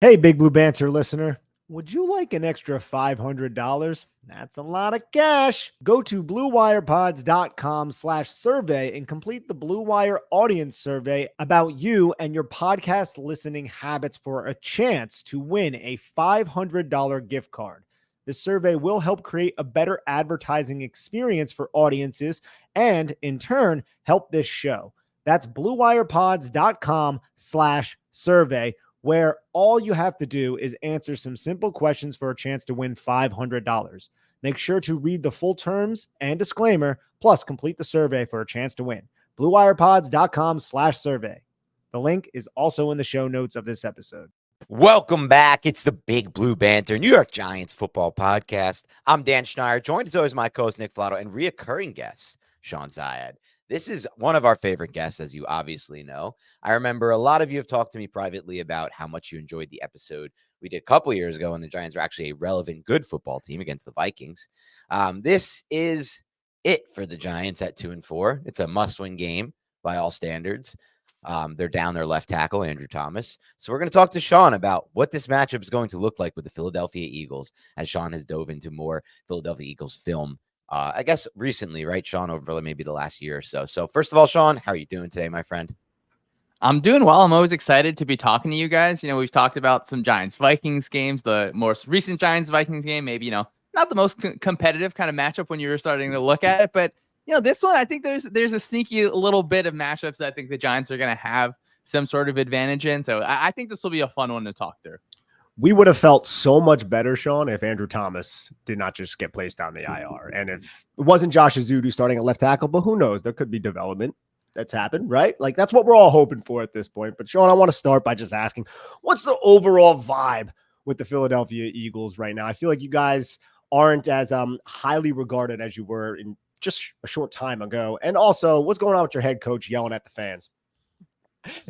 Hey, Big Blue Banter listener. Would you like an extra $500? That's a lot of cash. Go to bluewirepods.com/survey and complete the Blue Wire audience survey about you and your podcast listening habits for a chance to win a $500 gift card. This survey will help create a better advertising experience for audiences and, in turn, help this show. That's bluewirepods.com/survey, where all you have to do is answer some simple questions for a chance to win $500. Make sure to read the full terms and disclaimer, plus complete the survey for a chance to win. bluewirepods.com/survey. The link is also in the show notes of this episode. Welcome back. It's the Big Blue Banter, New York Giants football podcast. I'm Dan Schneider, joined as always my co-host Nick Flato and reoccurring guest, Shawn Syed. This is one of our favorite guests, as you obviously know. I remember a lot of you have talked to me privately about how much you enjoyed the episode we did a couple years ago when the Giants were actually a relevant, good football team against the Vikings. This is it for the Giants at 2-4. It's a must-win game by all standards. They're down their left tackle, Andrew Thomas. So we're going to talk to Shawn about what this matchup is going to look like with the Philadelphia Eagles, as Shawn has dove into more Philadelphia Eagles film, I guess recently, right, Shawn, over maybe the last year or so. So first of all, Shawn, how are you doing today, my friend? I'm doing well. I'm always excited to be talking to you guys. We've talked about some Giants-Vikings games, the most recent Giants-Vikings game, maybe, not the most competitive kind of matchup when you were starting to look at it, but this one, I think there's a sneaky little bit of matchups that I think the Giants are going to have some sort of advantage in. So I think this will be a fun one to talk through. We would have felt so much better, Shawn, if Andrew Thomas did not just get placed on the IR. And if it wasn't Josh Azudu starting at left tackle, but who knows? There could be development that's happened, right? Like, that's what we're all hoping for at this point. But, Shawn, I want to start by just asking, what's the overall vibe with the Philadelphia Eagles right now? I feel like you guys aren't as highly regarded as you were in just a short time ago. And also, what's going on with your head coach yelling at the fans?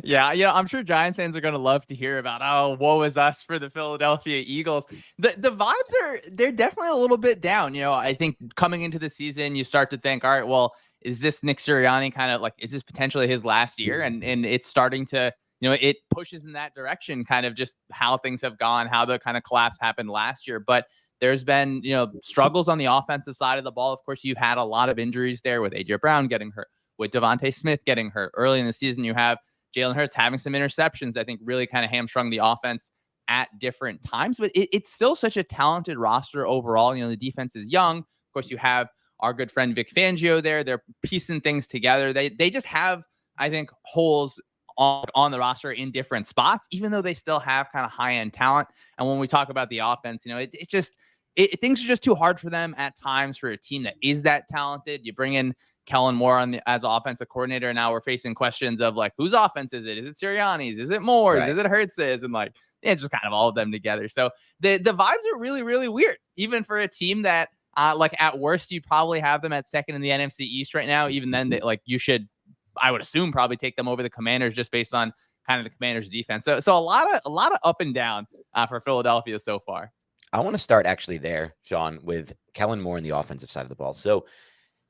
Yeah, I'm sure Giants fans are going to love to hear about, oh, woe is us for the Philadelphia Eagles. The vibes they're definitely a little bit down. I think coming into the season, you start to think, all right, well, is this Nick Sirianni kind of like, is this potentially his last year? And it's starting to, it pushes in that direction, kind of just how things have gone, how the kind of collapse happened last year. But there's been, struggles on the offensive side of the ball. Of course, you've had a lot of injuries there with A.J. Brown getting hurt, with Devontae Smith getting hurt. Early in the season, you have Jalen Hurts having some interceptions, I think really kind of hamstrung the offense at different times. But it's still such a talented roster overall. The defense is young. Of course, you have our good friend Vic Fangio there. They're piecing things together. They just have, I think, holes on the roster in different spots, even though they still have kind of high-end talent. And when we talk about the offense, things are just too hard for them at times for a team that is that talented. You bring in Kellen Moore as offensive coordinator, and now we're facing questions of like, whose offense is it? Is it Sirianni's? Is it Moore's? Right. Is it Hurts's? And like, it's just kind of all of them together. So the vibes are really, really weird, even for a team that like at worst, you probably have them at second in the NFC East right now. Even then, you should, I would assume, probably take them over the Commanders just based on kind of the Commanders defense. So a lot of up and down for Philadelphia so far. I want to start actually there, Shawn, with Kellen Moore on the offensive side of the ball. So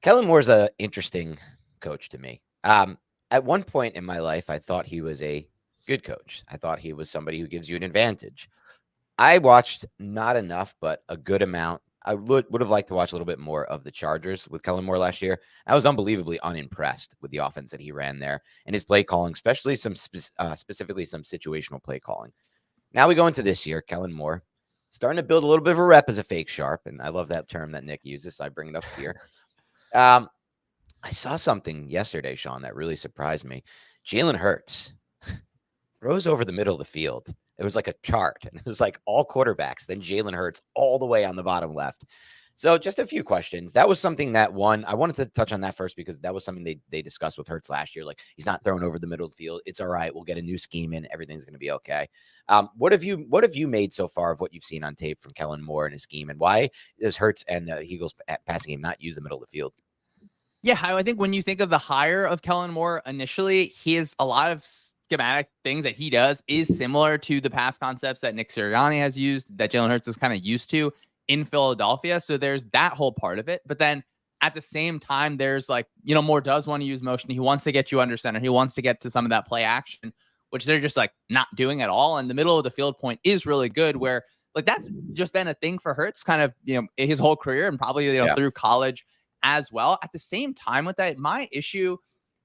Kellen Moore's an interesting coach to me. At one point in my life, I thought he was a good coach. I thought he was somebody who gives you an advantage. I watched not enough, but a good amount. I would have liked to watch a little bit more of the Chargers with Kellen Moore last year. I was unbelievably unimpressed with the offense that he ran there and his play calling, especially specifically some situational play calling. Now we go into this year, Kellen Moore starting to build a little bit of a rep as a fake sharp, and I love that term that Nick uses, so I bring it up here. I saw something yesterday, Shawn, that really surprised me. Jalen Hurts throws over the middle of the field. It was like a chart, and it was like all quarterbacks, then Jalen Hurts all the way on the bottom left. So just a few questions. That was something that I wanted to touch on that first because that was something they discussed with Hurts last year. Like, he's not throwing over the middle of the field. It's all right. We'll get a new scheme in. Everything's going to be okay. What have you made so far of what you've seen on tape from Kellen Moore and his scheme, and why does Hurts and the Eagles passing game not use the middle of the field? Yeah, I think when you think of the hire of Kellen Moore initially, he has a lot of schematic things that he does is similar to the past concepts that Nick Sirianni has used, that Jalen Hurts is kind of used to in Philadelphia. So there's that whole part of it. But then at the same time, there's like, Moore does want to use motion. He wants to get you under center. He wants to get to some of that play action, which they're just like not doing at all. And the middle of the field point is really good, where like that's just been a thing for Hurts kind of, his whole career and probably, through college as well. At the same time with that, my issue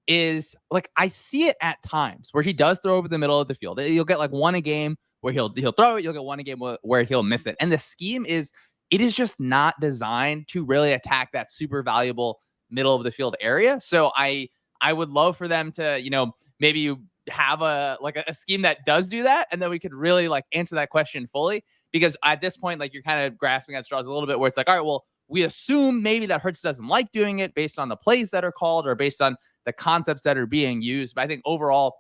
is like I see it at times where he does throw over the middle of the field. You'll get like one a game where he'll throw it. You'll get one a game where he'll miss it. And the scheme is just not designed to really attack that super valuable middle of the field area. So I would love for them to, maybe you have a scheme that does do that, and then we could really like answer that question fully. Because at this point, like you're kind of grasping at straws a little bit, where it's like, all right, well, we assume maybe that Hurts doesn't like doing it based on the plays that are called or based on the concepts that are being used. But I think overall,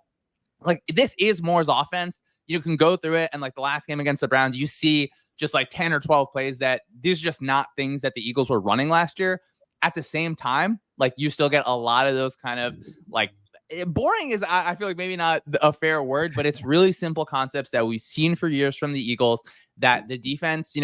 like this is Moore's offense. You can go through it, and like the last game against the Browns, you see just like 10 or 12 plays that these are just not things that the Eagles were running last year. At the same time, like you still get a lot of those kind of like boring is, I feel like maybe not a fair word, but it's really simple concepts that we've seen for years from the Eagles that the defense,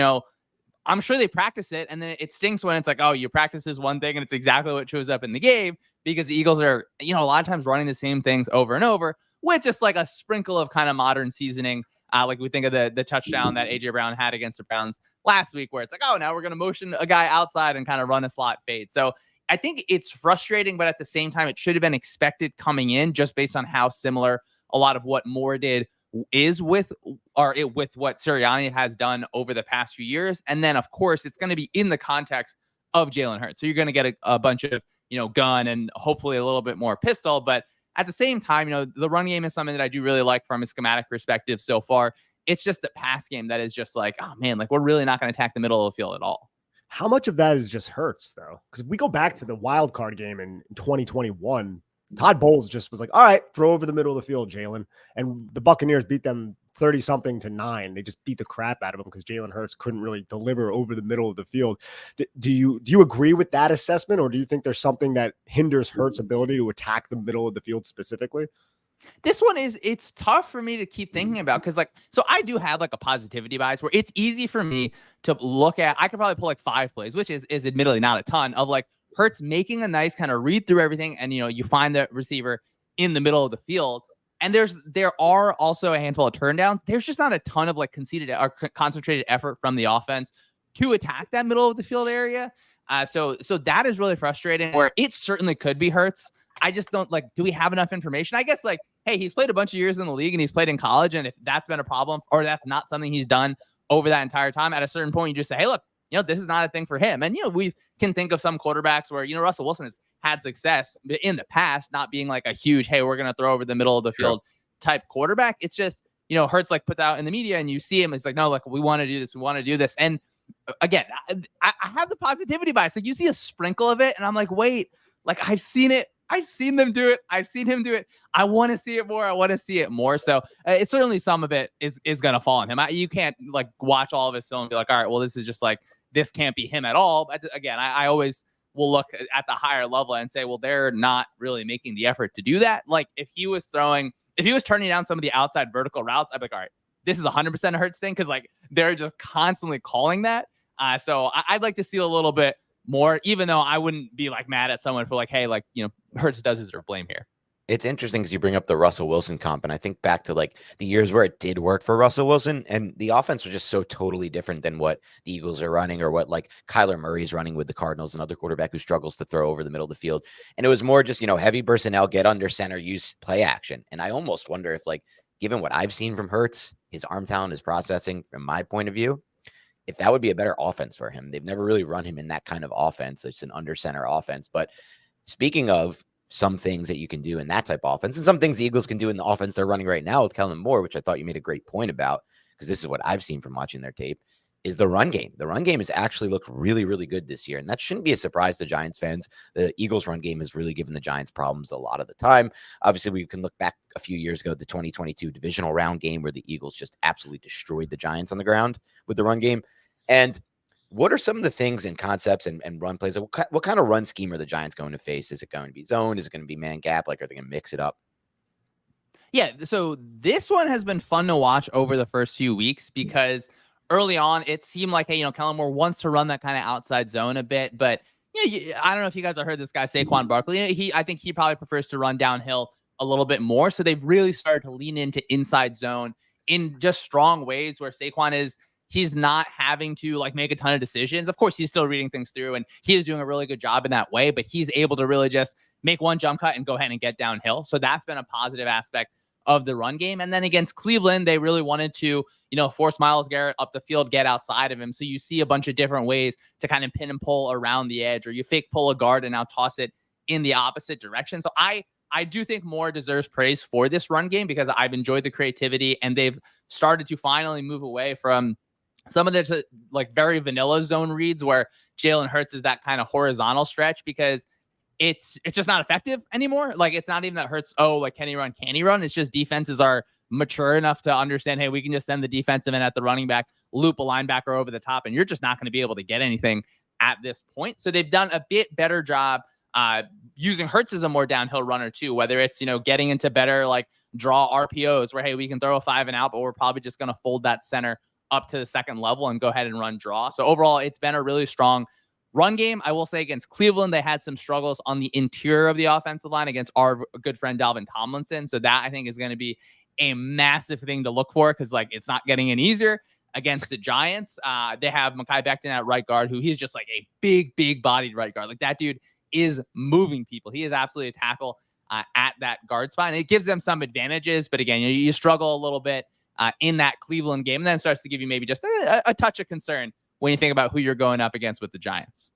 I'm sure they practice it, and then it stinks when it's like, oh, you practice this one thing and it's exactly what shows up in the game, because the Eagles are, a lot of times running the same things over and over with just like a sprinkle of kind of modern seasoning. Like we think of the touchdown that AJ Brown had against the Browns last week, where it's like, oh, now we're going to motion a guy outside and kind of run a slot fade. So I think it's frustrating, but at the same time, it should have been expected coming in just based on how similar a lot of what Moore did is with what Sirianni has done over the past few years. And then, of course, it's going to be in the context of Jalen Hurts. So you're going to get a bunch of, gun and hopefully a little bit more pistol. But at the same time, the run game is something that I do really like from a schematic perspective so far. It's just the pass game that is just like, oh, man, like we're really not going to attack the middle of the field at all. How much of that is just Hurts, though? Because we go back to the wild card game in 2021. Todd Bowles just was like, all right, throw over the middle of the field, Jalen. And the Buccaneers beat them 30-something to 9. They just beat the crap out of them because Jalen Hurts couldn't really deliver over the middle of the field. Do you agree with that assessment, or do you think there's something that hinders Hurts' ability to attack the middle of the field specifically? This one it's tough for me to keep thinking about because so I do have like a positivity bias where it's easy for me to look at. I could probably pull like 5 plays, which is admittedly not a ton, of like Hurts making a nice kind of read through everything, and you find the receiver in the middle of the field. And there are also a handful of turndowns. There's just not a ton of like conceded or concentrated effort from the offense to attack that middle of the field area. So that is really frustrating. Where it certainly could be Hurts. I just don't do we have enough information? I guess hey, he's played a bunch of years in the league and he's played in college. And if that's been a problem or that's not something he's done over that entire time, at a certain point, you just say, hey, look, this is not a thing for him. And, we can think of some quarterbacks where, Russell Wilson has had success in the past, not being like a huge, hey, we're going to throw over the middle of the field type quarterback. It's just, Hurts puts out in the media and you see him. It's like, no, we want to do this. We want to do this. And again, I have the positivity bias. You see a sprinkle of it and I'm like, wait, I've seen it. I've seen them do it. I've seen him do it. I want to see it more. I want to see it more. So it's certainly some of it is going to fall on him. You can't watch all of his film and be like, all right, well, this is just this can't be him at all. But again, I always will look at the higher level and say, well, they're not really making the effort to do that. If he was turning down some of the outside vertical routes, I'd be like, all right, this is 100% a Hurts thing. Cause they're just constantly calling that. So I'd like to see a little bit more, even though I wouldn't be mad at someone for hey, Hurts does deserve blame here. It's interesting because you bring up the Russell Wilson comp, and I think back to the years where it did work for Russell Wilson, and the offense was just so totally different than what the Eagles are running or what Kyler Murray's running with the Cardinals, another quarterback who struggles to throw over the middle of the field. And it was more just, heavy personnel, get under center, use play action. And I almost wonder if given what I've seen from Hurts, his arm talent, his processing, from my point of view, if that would be a better offense for him. They've never really run him in that kind of offense. It's an under center offense. But speaking of some things that you can do in that type of offense and some things the Eagles can do in the offense they're running right now with Kellen Moore, which I thought you made a great point about, because this is what I've seen from watching their tape, is the run game. The run game has actually looked really, really good this year. And that shouldn't be a surprise to Giants fans. The Eagles run game has really given the Giants problems a lot of the time. Obviously, we can look back a few years ago, the 2022 divisional round game where the Eagles just absolutely destroyed the Giants on the ground with the run game. And what are some of the things and concepts and run plays? What kind of run scheme are the Giants going to face? Is it going to be zone? Is it going to be man gap? Are they going to mix it up? Yeah, so this one has been fun to watch over the first few weeks because early on it seemed like, hey, Kellen Moore wants to run that kind of outside zone a bit, but I don't know if you guys have heard this guy Saquon Barkley. I think he probably prefers to run downhill a little bit more. So they've really started to lean into inside zone in just strong ways where he's not having to like make a ton of decisions. Of course, he's still reading things through and he is doing a really good job in that way, but he's able to really just make one jump cut and go ahead and get downhill. So that's been a positive aspect of the run game. And then against Cleveland, they really wanted to, force Myles Garrett up the field, get outside of him. So you see a bunch of different ways to kind of pin and pull around the edge, or you fake pull a guard and now toss it in the opposite direction. So I do think Moore deserves praise for this run game because I've enjoyed the creativity and they've started to finally move away from some of the like very vanilla zone reads where Jalen Hurts is that kind of horizontal stretch, because it's just not effective anymore. Like, it's not even that Hurts, like, can he run? It's just defenses are mature enough to understand, hey, we can just send the defensive end at the running back, loop a linebacker over the top, and you're just not going to be able to get anything at this point. So they've done a bit better job using Hurts as a more downhill runner too, whether it's, getting into better like draw RPOs where, hey, we can throw a 5 and out, but we're probably just going to fold that center up to the second level and go ahead and run draw. So overall, it's been a really strong run game. I will say against Cleveland, they had some struggles on the interior of the offensive line against our good friend Dalvin Tomlinson. So that I think is going to be a massive thing to look for, because like it's not getting any easier against the Giants. They have Mekhi Becton at right guard, who he's just like a big bodied right guard. Like, that dude is moving people. He is absolutely a tackle at that guard spot. And it gives them some advantages. But again, you struggle a little bit in that Cleveland game, and then it starts to give you maybe just a touch of concern when you think about who you're going up against with the Giants.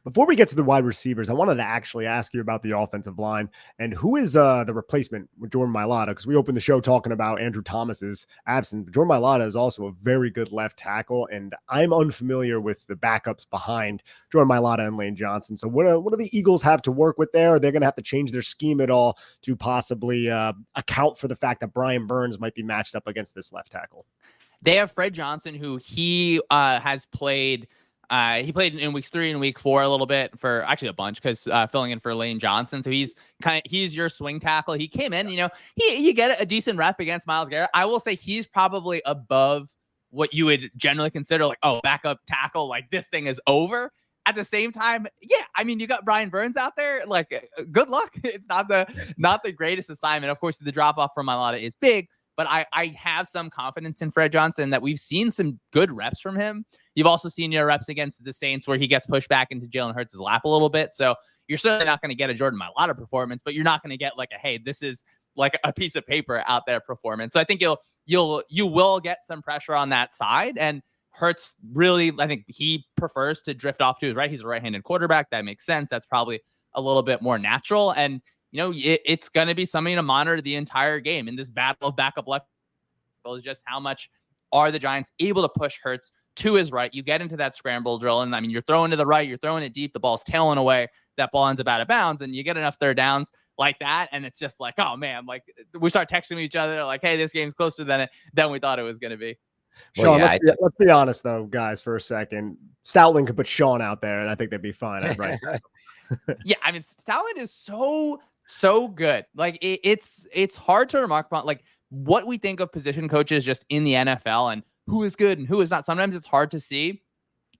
Before we get to the wide receivers, I wanted to actually ask you about the offensive line and who is the replacement with Jordan Mailata, because we opened the show talking about Andrew Thomas's absence. But Jordan Mailata is also a very good left tackle, and I'm unfamiliar with the backups behind Jordan Mailata and Lane Johnson. So what do the Eagles have to work with there? Are they going to have to change their scheme at all to possibly account for the fact that Brian Burns might be matched up against this left tackle? They have Fred Johnson, who he has played. He played in weeks 3 and week 4 a little bit, for actually a bunch, because filling in for Lane Johnson. So he's your swing tackle. He came in, you get a decent rep against Myles Garrett. I will say he's probably above what you would generally consider like, backup tackle, like this thing is over. At the same time, you got Brian Burns out there. Like, good luck. It's not the greatest assignment. Of course, the drop off from Mailata is big, but I have some confidence in Fred Johnson that we've seen some good reps from him. You've also seen reps against the Saints where he gets pushed back into Jalen Hurts' lap a little bit. So you're certainly not going to get a Jordan Mailata performance, but you're not going to get like hey, this is like a piece of paper out there performance. So I think you will get some pressure on that side. And Hurts really, I think he prefers to drift off to his right. He's a right-handed quarterback. That makes sense. That's probably a little bit more natural. And it's going to be something to monitor the entire game in this battle of backup left. Is just how much are the Giants able to push Hurts to his right. You get into that scramble drill, and you're throwing to the right, you're throwing it deep, the ball's tailing away, that ball ends up out of bounds, and you get enough third downs like that, and it's just like, oh man, like we start texting each other like, hey, this game's closer than we thought it was going to be. Sean, let's be honest though, guys, for a second. Stoutland could put Sean out there, and I think they'd be fine. Right? Yeah, Stoutland is so good. Like it's hard to remark upon like what we think of position coaches just in the NFL and who is good and who is not. Sometimes it's hard to see.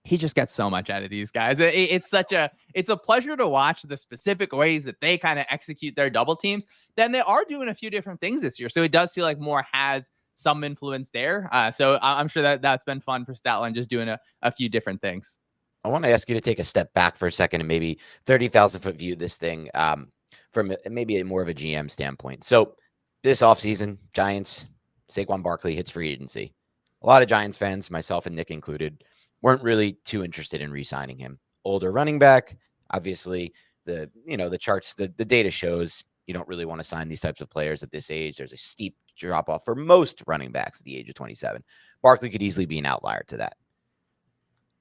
He just gets so much out of these guys. It's a pleasure to watch the specific ways that they kind of execute their double teams. Then they are doing a few different things this year. So it does feel like Moore has some influence there. So I'm sure that's been fun for Stoutland, just doing a few different things. I want to ask you to take a step back for a second and maybe 30,000 foot view this thing from maybe more of a GM standpoint. So this offseason, Giants, Saquon Barkley hits free agency. A lot of Giants fans, myself and Nick included, weren't really too interested in re-signing him. Older running back, obviously the charts, the data shows you don't really want to sign these types of players at this age. There's a steep drop off for most running backs at the age of 27. Barkley could easily be an outlier to that.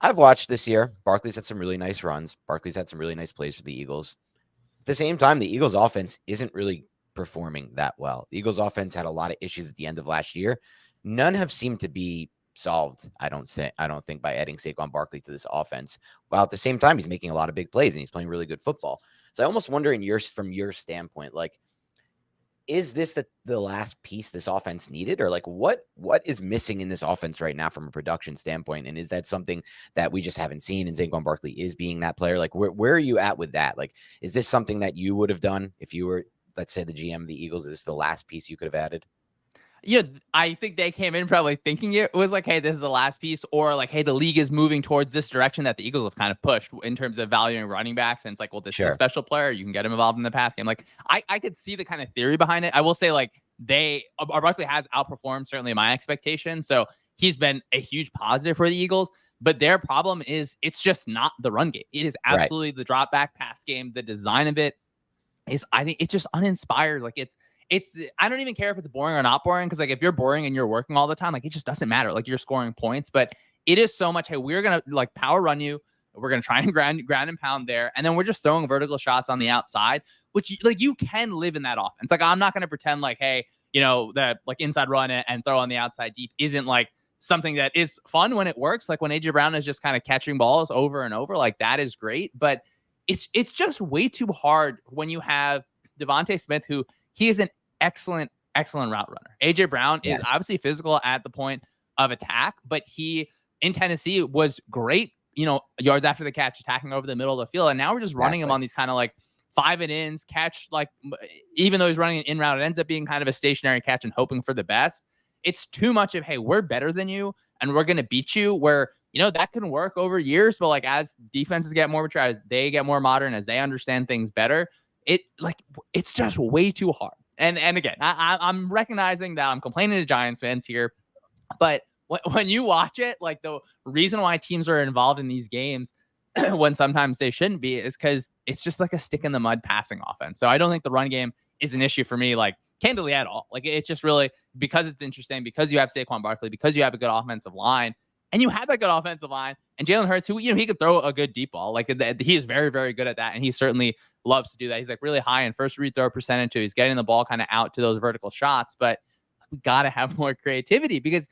I've watched this year. Barkley's had some really nice runs. Barkley's had some really nice plays for the Eagles. At the same time, the Eagles offense isn't really performing that well. The Eagles offense had a lot of issues at the end of last year. None have seemed to be solved, I don't think, by adding Saquon Barkley to this offense. While at the same time, he's making a lot of big plays and he's playing really good football. So I almost wonder from your standpoint, like, is this the last piece this offense needed? Or like what is missing in this offense right now from a production standpoint? And is that something that we just haven't seen and Saquon Barkley is being that player? Like where are you at with that? Like, is this something that you would have done if you were let's say the GM of the Eagles, is this the last piece you could have added? Yeah, I think they came in probably thinking it was like, hey, this is the last piece, or like, hey, the league is moving towards this direction that the Eagles have kind of pushed in terms of valuing running backs. And it's like, well, this is a special player. You can get him involved in the pass game. Like, I could see the kind of theory behind it. I will say, like, Barkley has outperformed certainly my expectations. So he's been a huge positive for the Eagles. But their problem is it's just not the run game. It is absolutely the drop back pass game. The design of it is, I think, it's just uninspired. Like, it's I don't even care if it's boring or not boring, because like if you're boring and you're working all the time, like it just doesn't matter. Like you're scoring points, but it is so much, hey, we're gonna like power run you, we're gonna try and ground and pound there, and then we're just throwing vertical shots on the outside, which like you can live in that offense. Like I'm not gonna pretend like, hey, that like inside run and throw on the outside deep isn't like something that is fun when it works. Like when AJ Brown is just kind of catching balls over and over, like that is great, but it's just way too hard when you have Devontae Smith, who he is an excellent route runner. AJ Brown is obviously physical at the point of attack, but he in Tennessee was great, yards after the catch, attacking over the middle of the field. And now we're just running him on these kind of like 5-and-ins catch. Like even though he's running an in route, it ends up being kind of a stationary catch and hoping for the best. It's too much of, hey, we're better than you and we're going to beat you, where, that can work over years. But like as defenses get more mature, as they get more modern, as they understand things better, it's just way too hard. And again, I'm recognizing that I'm complaining to Giants fans here, but when you watch it, like the reason why teams are involved in these games when sometimes they shouldn't be is because it's just like a stick in the mud passing offense. So I don't think the run game is an issue for me, like candidly at all. Like it's just really because it's interesting, because you have Saquon Barkley, because you have a good offensive line, and you have that good offensive line, and Jalen Hurts, who, he could throw a good deep ball. Like he is very, very good at that. And he certainly loves to do that. He's like really high in first read throw percentage too. He's getting the ball kind of out to those vertical shots, but we got to have more creativity, because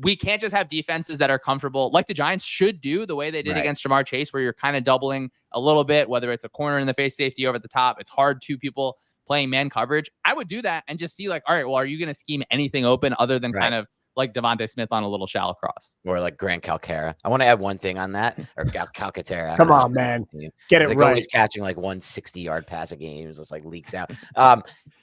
we can't just have defenses that are comfortable like the Giants should do the way they did against Jamar Chase, where you're kind of doubling a little bit, whether it's a corner in the face safety over the top. It's hard, two people playing man coverage. I would do that and just see like, all right, well, are you going to scheme anything open other than kind of like Devontae Smith on a little shallow cross, or like Grant Calcaterra? I want to add one thing on that, or Calcaterra. Come on, man, get it right. Always catching like 160-yard pass a game, just like leaks out.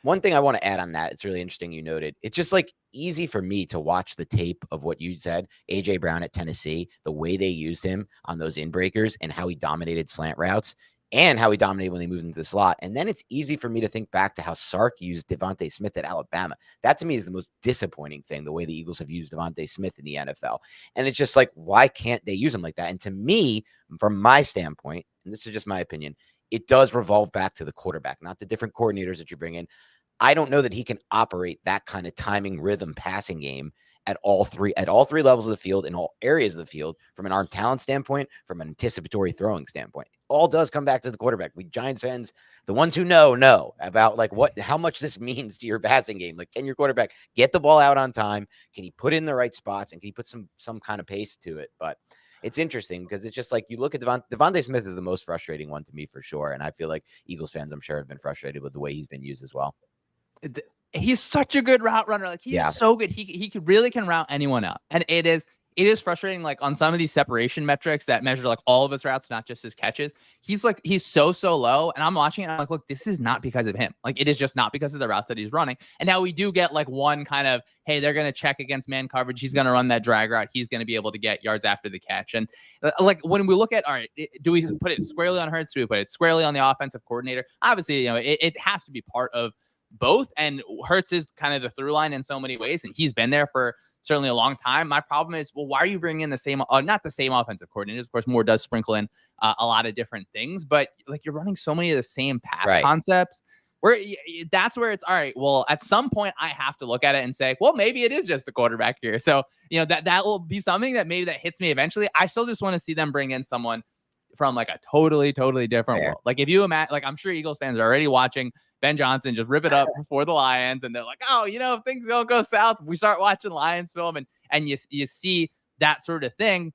One thing I want to add on that, it's really interesting you noted. It's just like easy for me to watch the tape of what you said, AJ Brown at Tennessee, the way they used him on those inbreakers and how he dominated slant routes, and how he dominated when they moved into the slot. And then it's easy for me to think back to how Sark used Devontae Smith at Alabama. That to me is the most disappointing thing, the way the Eagles have used Devontae Smith in the NFL. And it's just like, why can't they use him like that? And to me, from my standpoint, and this is just my opinion, it does revolve back to the quarterback, not the different coordinators that you bring in. I don't know that he can operate that kind of timing, rhythm, passing game at all three levels of the field, in all areas of the field, from an arm talent standpoint, from an anticipatory throwing standpoint. It all does come back to the quarterback. We Giants fans, the ones who know about like how much this means to your passing game. Like, can your quarterback get the ball out on time? Can he put it in the right spots? And can he put some kind of pace to it? But it's interesting because it's just like you look at Devontae Smith is the most frustrating one to me for sure. And I feel like Eagles fans, I'm sure, have been frustrated with the way he's been used as well. He's such a good route runner. Like he's so good. He really can route anyone out. And it is frustrating. Like on some of these separation metrics that measure like all of his routes, not just his catches, he's so low. And I'm watching it. And I'm like, look, this is not because of him. Like it is just not because of the routes that he's running. And now we do get like one kind of, hey, they're going to check against man coverage. He's going to run that drag route. He's going to be able to get yards after the catch. And like when we look at, all right, do we put it squarely on Hurts? Do we put it squarely on the offensive coordinator? Obviously, it has to be part of both, and Hurts is kind of the through line in so many ways, and he's been there for certainly a long time. My problem is, well, why are you bringing in the same, not the same offensive coordinators? Of course, Moore does sprinkle in a lot of different things, but like you're running so many of the same pass concepts. Where that's where it's all right. Well, at some point, I have to look at it and say, well, maybe it is just the quarterback here. So that will be something that maybe that hits me eventually. I still just want to see them bring in someone from like a totally different world. Like if you imagine, like I'm sure Eagles fans are already watching Ben Johnson just rip it up before the Lions, and they're like, oh, if things don't go south, we start watching Lions film, and you see that sort of thing.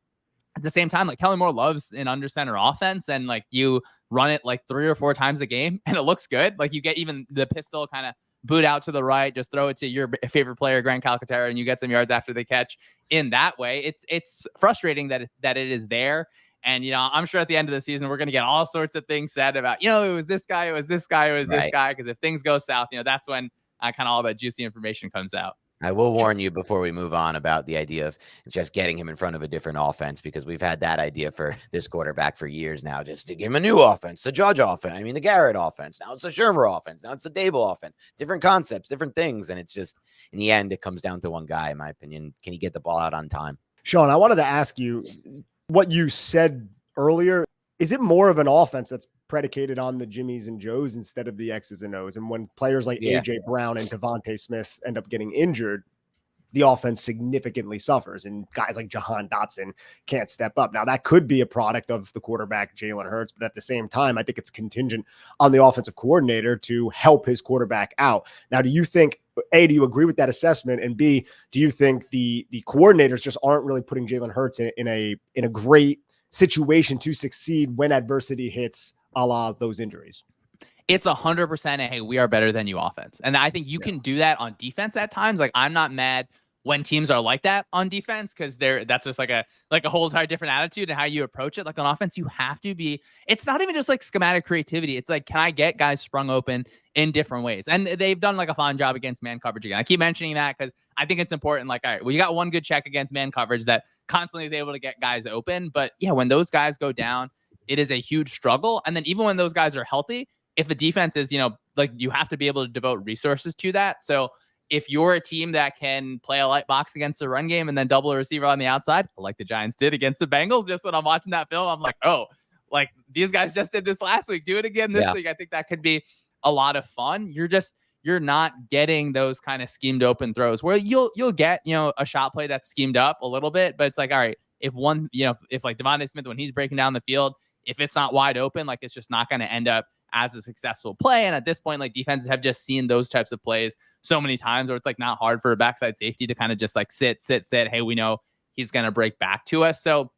At the same time, like Kellen Moore loves an under center offense, and like you run it like 3 or 4 times a game, and it looks good. Like you get even the pistol kind of boot out to the right, just throw it to your favorite player, Grant Calcaterra, and you get some yards after the catch in that way. It's frustrating that it is there. And, I'm sure at the end of the season, we're going to get all sorts of things said about, it was this guy, it was this guy, it was this guy. Because if things go south, that's when kind of all that juicy information comes out. I will warn you before we move on about the idea of just getting him in front of a different offense, because we've had that idea for this quarterback for years now, just to give him a new offense, the Judge offense. I mean, the Garrett offense. Now it's the Shermer offense. Now it's the Dable offense. Different concepts, different things. And it's just, in the end, it comes down to one guy, in my opinion. Can he get the ball out on time? Shawn, I wanted to ask you what you said earlier. Is it more of an offense that's predicated on the Jimmies and Joes instead of the X's and O's? And when players like AJ Brown and Devontae Smith end up getting injured, the offense significantly suffers, and guys like Jahan Dotson can't step up. Now, that could be a product of the quarterback, Jalen Hurts, but at the same time, I think it's contingent on the offensive coordinator to help his quarterback out. Now, do you think, A, do you agree with that assessment? And B, do you think the coordinators just aren't really putting Jalen Hurts in a great situation to succeed when adversity hits, a la those injuries? It's 100% hey, we are better than you offense. And I think you can do that on defense at times. Like, I'm not mad when teams are like that on defense, because that's just like a whole entire different attitude and how you approach it. Like, on offense, you have to be, it's not even just like schematic creativity. It's like, can I get guys sprung open in different ways? And they've done like a fine job against man coverage again. I keep mentioning that because I think it's important. Like, all right, well, you got one good check against man coverage that constantly is able to get guys open. But yeah, when those guys go down, it is a huge struggle. And then even when those guys are healthy, if a defense is, like, you have to be able to devote resources to that. So if you're a team that can play a light box against the run game and then double a receiver on the outside, like the Giants did against the Bengals, just when I'm watching that film, I'm like, oh, like, these guys just did this last week. Do it again this week. I think that could be a lot of fun. You're not getting those kind of schemed open throws where you'll get, a shot play that's schemed up a little bit, but it's like, all right, if one, if like Devontae Smith, when he's breaking down the field, if it's not wide open, like, it's just not going to end up as a successful play. And at this point, like, defenses have just seen those types of plays so many times where it's like not hard for a backside safety to kind of just like sit. Hey, we know he's going to break back to us. So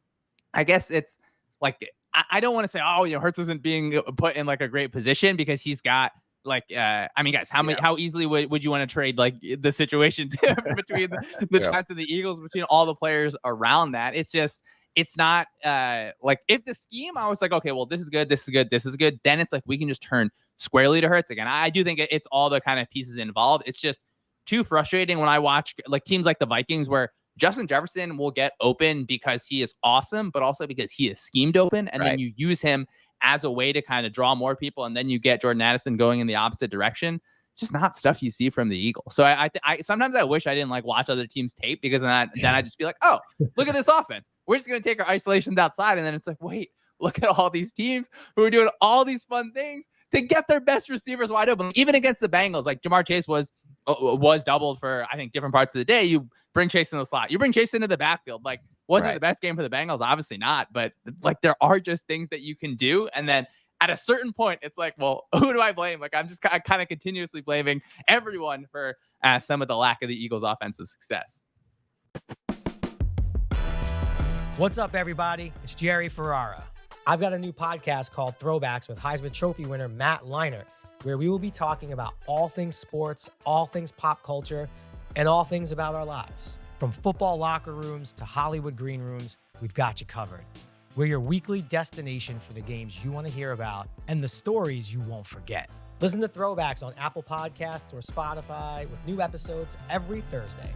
I guess it's like, I don't want to say, Hurts isn't being put in like a great position, because he's got like, I mean, guys, how easily would you want to trade like the situation between the Giants and the Eagles, between all the players around that? It's not like, if the scheme, I was like, okay, well, this is good. Then it's like, we can just turn squarely to Hurts again. I do think it's all the kind of pieces involved. It's just too frustrating when I watch like teams like the Vikings, where Justin Jefferson will get open because he is awesome, but also because he is schemed open. And then you use him as a way to kind of draw more people. And then you get Jordan Addison going in the opposite direction. Just not stuff you see from the Eagles. So I sometimes I wish I didn't like watch other teams' tape, because then I'd just be like, oh, look at this offense. We're just going to take our isolations outside. And then it's like, wait, look at all these teams who are doing all these fun things to get their best receivers wide open. Even against the Bengals, like Jamar Chase was doubled for, I think, different parts of the day. You bring Chase in the slot. You bring Chase into the backfield. Like, wasn't the best game for the Bengals? Obviously not. But like, there are just things that you can do. And then at a certain point, it's like, well, who do I blame? Like, I'm just kind of continuously blaming everyone for some of the lack of the Eagles' offensive success. What's up, everybody? It's Jerry Ferrara. I've got a new podcast called Throwbacks with Heisman Trophy winner Matt Leinart, where we will be talking about all things sports, all things pop culture, and all things about our lives. From football locker rooms to Hollywood green rooms, we've got you covered. We're your weekly destination for the games you want to hear about and the stories you won't forget. Listen to Throwbacks on Apple Podcasts or Spotify, with new episodes every Thursday.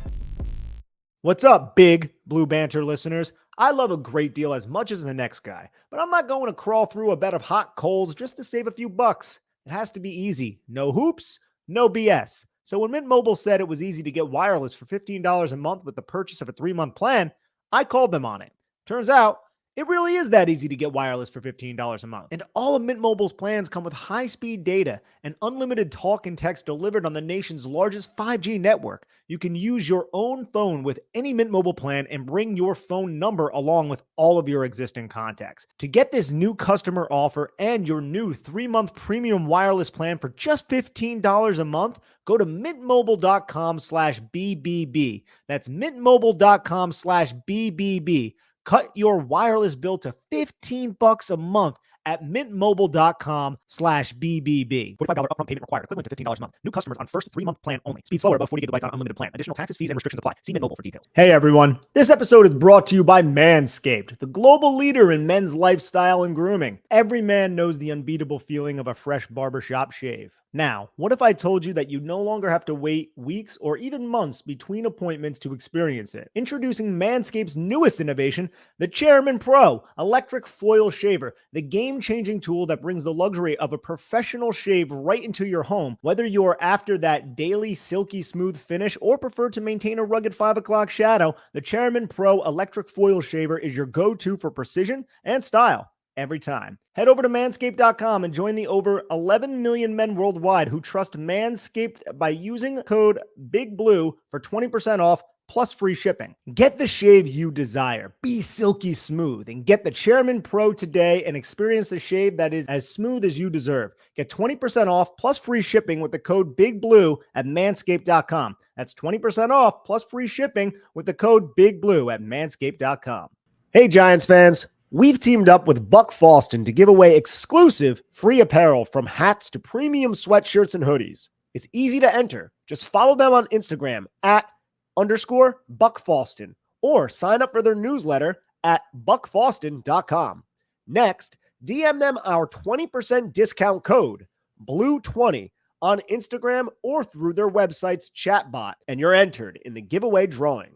What's up, big Blue Banter listeners? I love a great deal as much as the next guy, but I'm not going to crawl through a bed of hot coals just to save a few bucks. It has to be easy. No hoops, no BS. So when Mint Mobile said it was easy to get wireless for $15 a month with the purchase of a 3-month plan, I called them on it. Turns out, it really is that easy to get wireless for $15 a month. And all of Mint Mobile's plans come with high-speed data and unlimited talk and text delivered on the nation's largest 5G network. You can use your own phone with any Mint Mobile plan and bring your phone number along with all of your existing contacts. To get this new customer offer and your new 3-month premium wireless plan for just $15 a month, go to mintmobile.com/BBB. That's mintmobile.com/BBB. Cut your wireless bill to $15 a month at mintmobile.com/BBB. $45 upfront payment required, equivalent to $15 a month. New customers on first 3-month plan only. Speed slower above 40 gigabytes on unlimited plan. Additional taxes, fees, and restrictions apply. See Mint Mobile for details. Hey everyone, this episode is brought to you by Manscaped, the global leader in men's lifestyle and grooming. Every man knows the unbeatable feeling of a fresh barbershop shave. Now, what if I told you that you no longer have to wait weeks or even months between appointments to experience it? Introducing Manscaped's newest innovation, the Chairman Pro Electric Foil Shaver, the game-changing tool that brings the luxury of a professional shave right into your home. Whether you're after that daily silky smooth finish or prefer to maintain a rugged 5 o'clock shadow, the Chairman Pro Electric Foil Shaver is your go-to for precision and style every time. Head over to manscaped.com and join the over 11 million men worldwide who trust Manscaped by using code BIGBLUE for 20% off plus free shipping. Get the shave you desire. Be silky smooth and get the Chairman Pro today and experience a shave that is as smooth as you deserve. Get 20% off plus free shipping with the code BIGBLUE at manscaped.com. That's 20% off plus free shipping with the code BIGBLUE at manscaped.com. Hey Giants fans, we've teamed up with Buck Foston to give away exclusive free apparel from hats to premium sweatshirts and hoodies. It's easy to enter. Just follow them on Instagram at _Buck Foston or sign up for their newsletter at buckfoston.com. Next, DM them our 20% discount code BLUE20 on Instagram or through their website's chatbot, and you're entered in the giveaway drawing.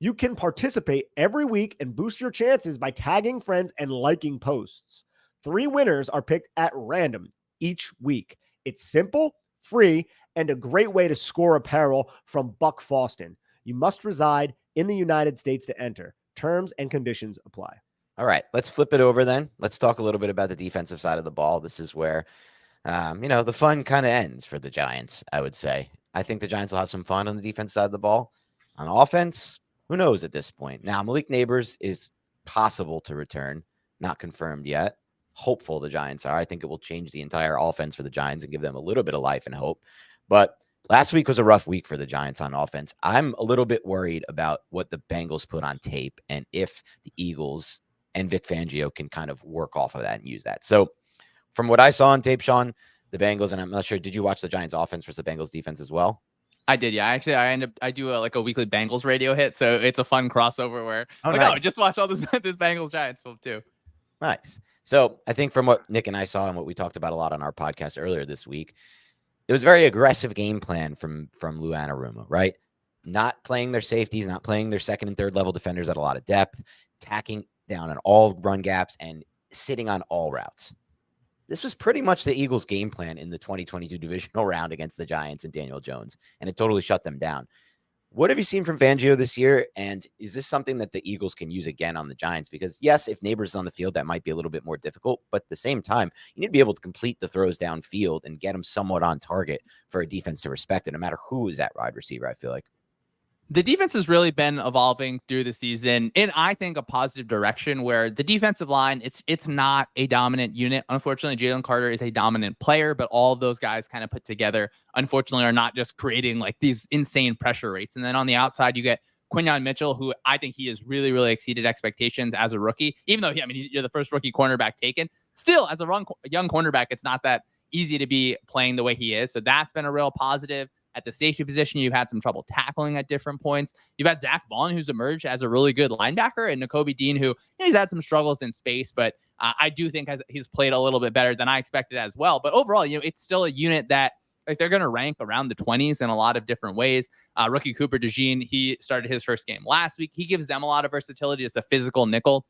You can participate every week and boost your chances by tagging friends and liking posts. 3 winners are picked at random each week. It's simple, free, and a great way to score apparel from Buck Foston. You must reside in the United States to enter. Terms and conditions apply. All right, let's flip it over then. Let's talk a little bit about the defensive side of the ball. This is where, the fun kind of ends for the Giants, I would say. I think the Giants will have some fun on the defense side of the ball. On offense, who knows at this point? Now, Malik Neighbors is possible to return, not confirmed yet. Hopeful the Giants are. I think it will change the entire offense for the Giants and give them a little bit of life and hope. But last week was a rough week for the Giants on offense. I'm a little bit worried about what the Bengals put on tape and if the Eagles and Vic Fangio can kind of work off of that and use that. So from what I saw on tape, Shawn, the Bengals, and I'm not sure, did you watch the Giants offense versus the Bengals defense as well? I did, yeah. Actually, I do a weekly Bengals radio hit, so it's a fun crossover where nice. Just watch all this Bengals Giants film too. Nice. So I think from what Nick and I saw and what we talked about a lot on our podcast earlier this week, it was a very aggressive game plan from Lou Anarumo, right? Not playing their safeties, not playing their second and third level defenders at a lot of depth, tacking down on all run gaps and sitting on all routes. This was pretty much the Eagles' game plan in the 2022 divisional round against the Giants and Daniel Jones, and it totally shut them down. What have you seen from Fangio this year, and is this something that the Eagles can use again on the Giants? Because, yes, if Neighbors is on the field, that might be a little bit more difficult, but at the same time, you need to be able to complete the throws downfield and get them somewhat on target for a defense to respect it, no matter who is at wide receiver, I feel like. The defense has really been evolving through the season in, I think, a positive direction where the defensive line, it's not a dominant unit. Unfortunately, Jalen Carter is a dominant player, but all of those guys kind of put together, unfortunately, are not just creating like these insane pressure rates. And then on the outside, you get Quinyon Mitchell, who I think he has really, really exceeded expectations as a rookie, even though you're the first rookie cornerback taken. Still, as a young cornerback, it's not that easy to be playing the way he is. So that's been a real positive. At the safety position, you've had some trouble tackling at different points. You've had Zach Vaughn, who's emerged as a really good linebacker, and Nakobe Dean, who he's had some struggles in space, but I do think he's played a little bit better than I expected as well. But overall, it's still a unit that they're going to rank around the 20s in a lot of different ways. Rookie Cooper DeJean, he started his first game last week. He gives them a lot of versatility as a physical nickel.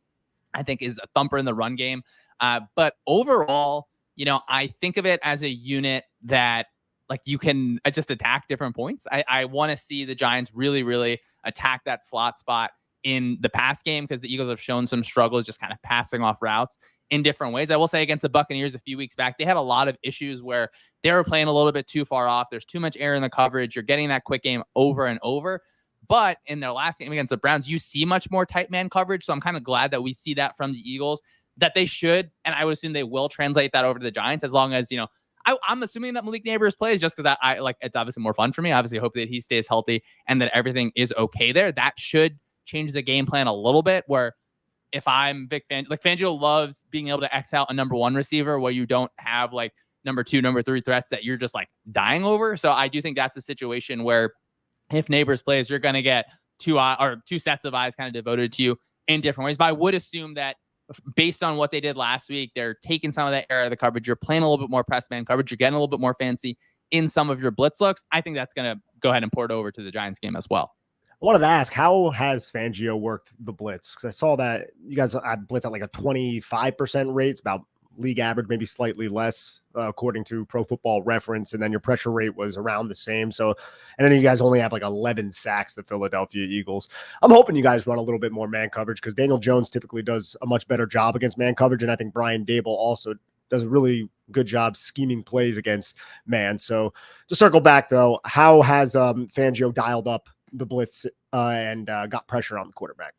I think is a thumper in the run game. But overall, I think of it as a unit that you can just attack different points. I want to see the Giants really, really attack that slot spot in the pass game because the Eagles have shown some struggles just kind of passing off routes in different ways. I will say against the Buccaneers a few weeks back, they had a lot of issues where they were playing a little bit too far off. There's too much air in the coverage. You're getting that quick game over and over. But in their last game against the Browns, you see much more tight man coverage. So I'm kind of glad that we see that from the Eagles, that they should, and I would assume they will translate that over to the Giants as long as, I'm assuming that Malik Neighbors plays just because I it's obviously more fun for me. Obviously, I hope that he stays healthy and that everything is okay there. That should change the game plan a little bit where if I'm Vic Fangio loves being able to X out a number one receiver where you don't have like number two, number three threats that you're just like dying over. So I do think that's a situation where if Neighbors plays, you're going to get two sets of eyes kind of devoted to you in different ways. But I would assume that based on what they did last week, they're taking some of that area of the coverage. You're playing a little bit more press man coverage. You're getting a little bit more fancy in some of your blitz looks. I think that's going to go ahead and port over to the Giants game as well. I wanted to ask, how has Fangio worked the blitz? Because I saw that you guys blitz at like a 25% rate. It's about league average, maybe slightly less, according to Pro Football Reference. And then your pressure rate was around the same. So, and then you guys only have like 11 sacks, the Philadelphia Eagles. I'm hoping you guys run a little bit more man coverage because Daniel Jones typically does a much better job against man coverage. And I think Brian Dable also does a really good job scheming plays against man. So to circle back though, how has Fangio dialed up the blitz and got pressure on the quarterback?